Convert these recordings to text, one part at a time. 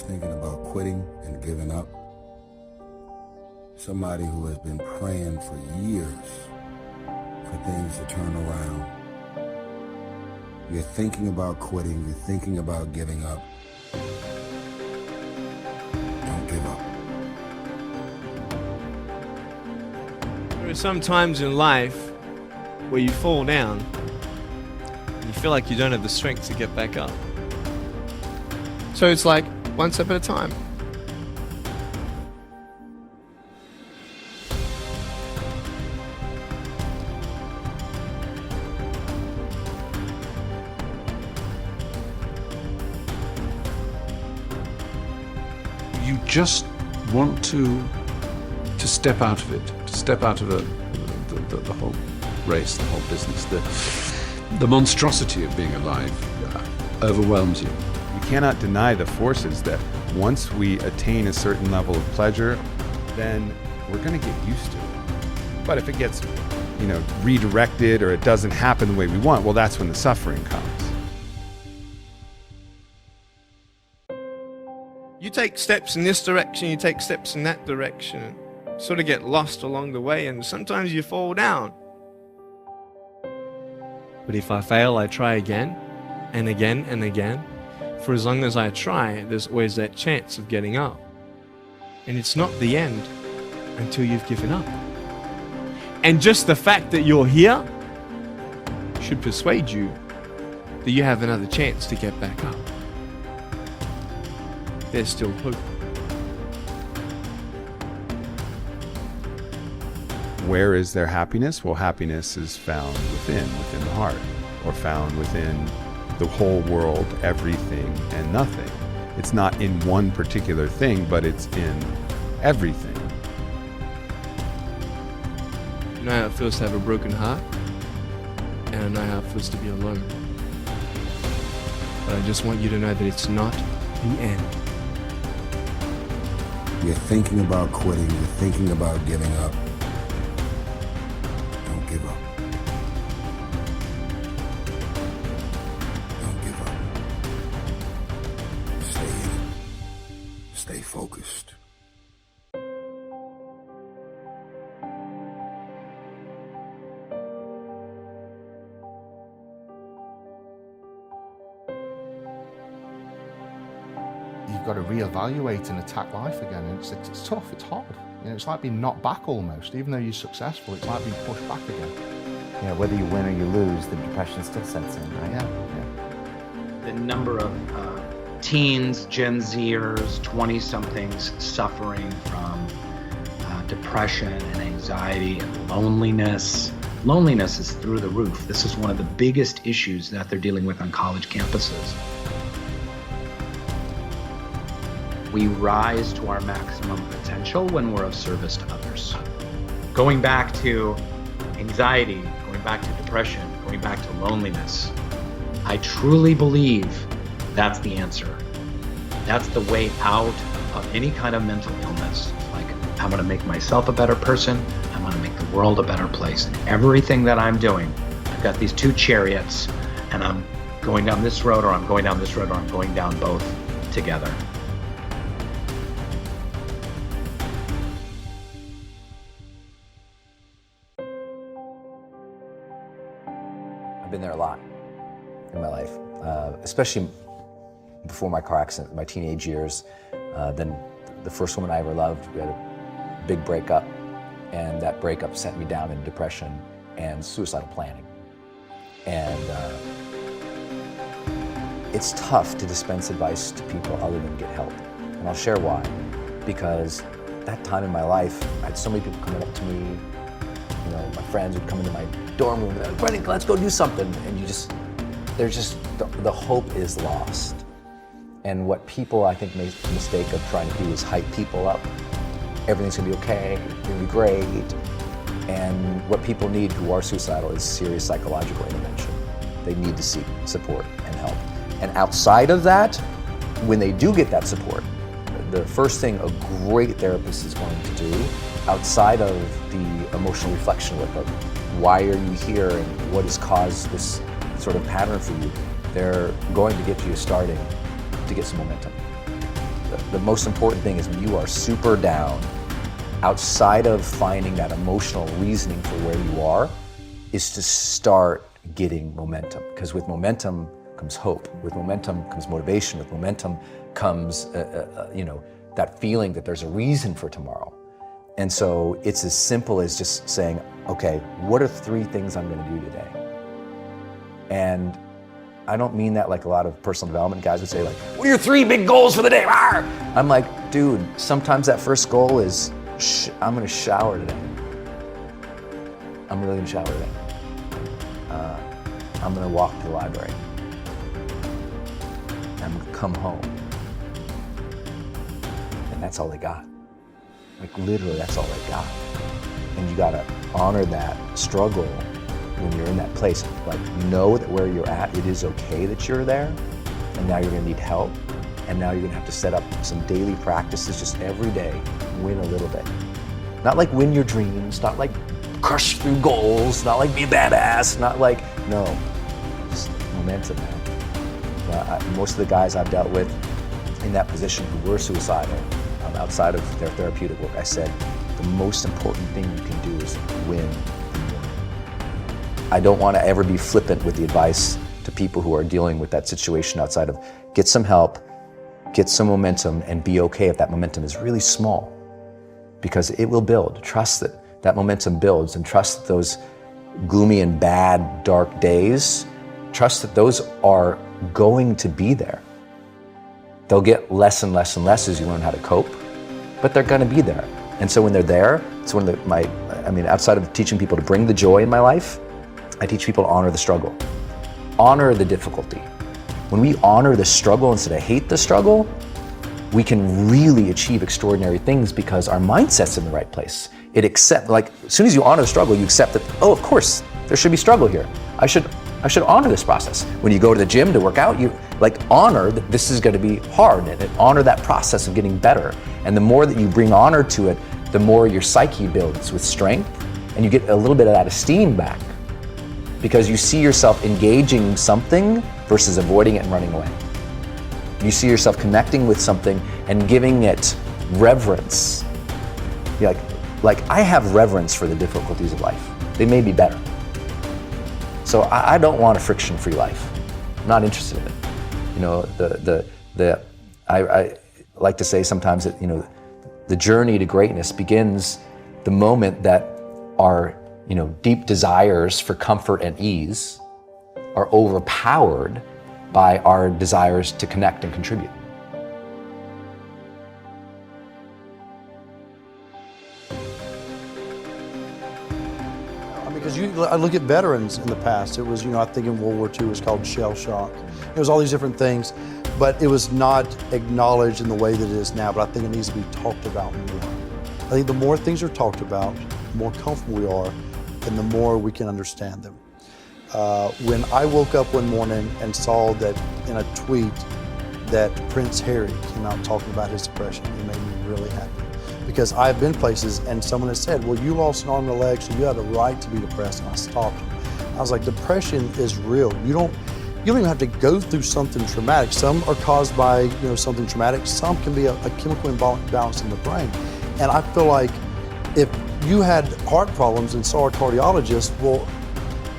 who's thinking about quitting and giving up. Somebody who has been praying for years for things to turn around. You're thinking about quitting, you're thinking about giving up. Don't give up. There are some times in life where you fall down and you feel like you don't have the strength to get back up. So it's like one step at a time. You just want to step out of it, to step out of the whole race, the whole business. The monstrosity of being alive overwhelms you. We cannot deny the forces that once we attain a certain level of pleasure, then we're going to get used to it. But if it gets, redirected or it doesn't happen the way we want, well, that's when the suffering comes. You take steps in this direction, you take steps in that direction, sort of get lost along the way, and sometimes you fall down. But if I fail, I try again and again and again. For as long as I try, there's always that chance of getting up. And it's not the end until you've given up. And just the fact that you're here should persuade you that you have another chance to get back up. There's still hope. Where is their happiness? Well, happiness is found within the heart, or found within the whole world, everything and nothing. It's not in one particular thing, but it's in everything. You know how it feels to have a broken heart, and I know how it feels to be alone. But I just want you to know that it's not the end. You're thinking about quitting, you're thinking about giving up. Don't give up. Don't give up. Stay in it. Stay focused. You've got to reevaluate and attack life again, and it's tough, it's hard. It's like being knocked back almost. Even though you're successful, it's like being pushed back again. Whether you win or you lose, the depression still sets in, right? Yeah. The number of teens, Gen Zers, 20-somethings suffering from depression and anxiety and loneliness. Loneliness is through the roof. This is one of the biggest issues that they're dealing with on college campuses. We rise to our maximum potential when we're of service to others. Going back to anxiety, going back to depression, going back to loneliness, I truly believe that's the answer. That's the way out of any kind of mental illness. Like, I'm gonna make myself a better person, I'm gonna make the world a better place. And everything that I'm doing, I've got these two chariots, and I'm going down this road, or I'm going down this road, or I'm going down both together. I've been there a lot in my life, especially before my car accident, my teenage years. Then the first woman I ever loved, we had a big breakup, and that breakup sent me down into depression and suicidal planning. And it's tough to dispense advice to people other than get help. And I'll share why. Because that time in my life, I had so many people coming up to me. My friends would come into my dorm room, Brendon, let's go do something. And the hope is lost. And what people, I think, make the mistake of trying to do is hype people up. Everything's gonna be okay, it's gonna be great. And what people need who are suicidal is serious psychological intervention. They need to seek support and help. And outside of that, when they do get that support, the first thing a great therapist is going to do, outside of the emotional reflection work of why are you here and what has caused this sort of pattern for you, they're going to get you starting to get some momentum. the most important thing is when you are super down, outside of finding that emotional reasoning for where you are, is to start getting momentum. Because with momentum comes hope. With momentum comes motivation. With momentum comes, that feeling that there's a reason for tomorrow. And so it's as simple as just saying, okay, what are 3 things I'm going to do today? And I don't mean that like a lot of personal development guys would say, like, what are your 3 big goals for the day? Arr! I'm like, dude, sometimes that first goal is, I'm going to shower today. I'm really going to shower today. I'm going to walk to the library. I'm going to come home. And that's all they got. Like literally, that's all they got. And you got to honor that struggle when you're in that place. Like, know that where you're at, it is okay that you're there. And now you're going to need help. And now you're going to have to set up some daily practices just every day, win a little bit. Not like win your dreams, not like crush through goals, not like be a badass, not like, no, just momentum, man. Most of the guys I've dealt with in that position who were suicidal, outside of their therapeutic work, I said, the most important thing you can do is win. I don't want to ever be flippant with the advice to people who are dealing with that situation outside of get some help, get some momentum, and be okay if that momentum is really small, because it will build. Trust that that momentum builds, and trust that those gloomy and bad, dark days, trust that those are going to be there. They'll get less and less and less as you learn how to cope, but they're going to be there. And so when they're there, it's one of outside of teaching people to bring the joy in my life, I teach people to honor the struggle, honor the difficulty. When we honor the struggle instead of hate the struggle, we can really achieve extraordinary things because our mindset's in the right place. It accepts, like, as soon as you honor the struggle, you accept that, oh, of course, there should be struggle here. I should honor this process. When you go to the gym to work out, you honor that this is going to be hard, and honor that process of getting better. And the more that you bring honor to it, the more your psyche builds with strength, and you get a little bit of that esteem back because you see yourself engaging something versus avoiding it and running away. You see yourself connecting with something and giving it reverence. You're like I have reverence for the difficulties of life. They may be better. So I don't want a friction-free life. I'm not interested in it. I like to say sometimes that, the journey to greatness begins the moment that our, deep desires for comfort and ease are overpowered by our desires to connect and contribute. Because I look at veterans in the past, it was, I think in World War II it was called shell shock. It was all these different things, but it was not acknowledged in the way that it is now, but I think it needs to be talked about more. I think the more things are talked about, the more comfortable we are, and the more we can understand them. When I woke up one morning and saw that in a tweet that Prince Harry came out talking about his depression, it made me really happy. Because I've been places and someone has said, well, you lost an arm and a leg, so you had a right to be depressed, and I stopped them. I was like, depression is real. You don't even have to go through something traumatic. Some are caused by something traumatic. Some can be a chemical imbalance in the brain. And I feel like if you had heart problems and saw a cardiologist, well,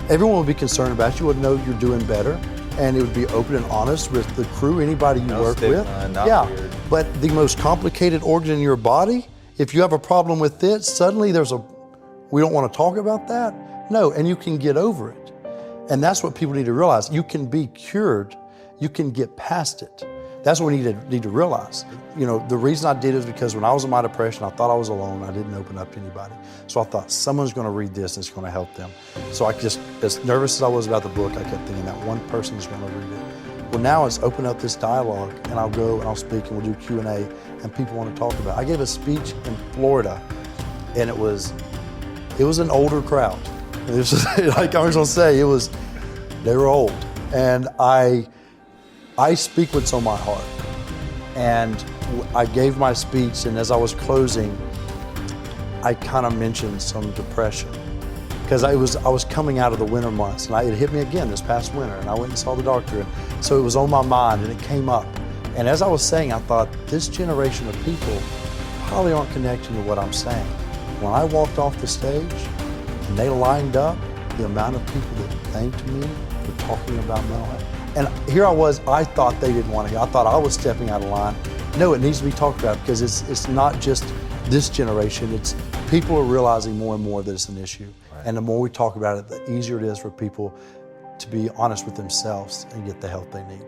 everyone would be concerned about you, would know you're doing better, and it would be open and honest with the crew, anybody you work with. Weird. But the most complicated organ in your body, if you have a problem with it, suddenly we don't want to talk about that? No, and you can get over it. And that's what people need to realize. You can be cured, you can get past it. That's what we need to realize. The reason I did it is because when I was in my depression, I thought I was alone. I didn't open up to anybody. So I thought someone's going to read this and it's going to help them. So I just, as nervous as I was about the book, I kept thinking that one person is going to read it. Well, now it's open up this dialogue, and I'll go and I'll speak and we'll do Q&A, and people want to talk about it. I gave a speech in Florida, and it was an older crowd. It was just, like I was going to say, they were old. And I speak what's on my heart. And I gave my speech, and as I was closing, I kind of mentioned some depression. Because I was coming out of the winter months, and it hit me again this past winter, and I went and saw the doctor. And so it was on my mind, and it came up. And as I was saying, I thought, this generation of people probably aren't connecting to what I'm saying. When I walked off the stage and they lined up, the amount of people that thanked me for talking about mental health. And here I was, I thought they didn't want to hear. I thought I was stepping out of line. No, it needs to be talked about because it's not just this generation, it's people are realizing more and more that it's an issue. Right. And the more we talk about it, the easier it is for people to be honest with themselves and get the help they need.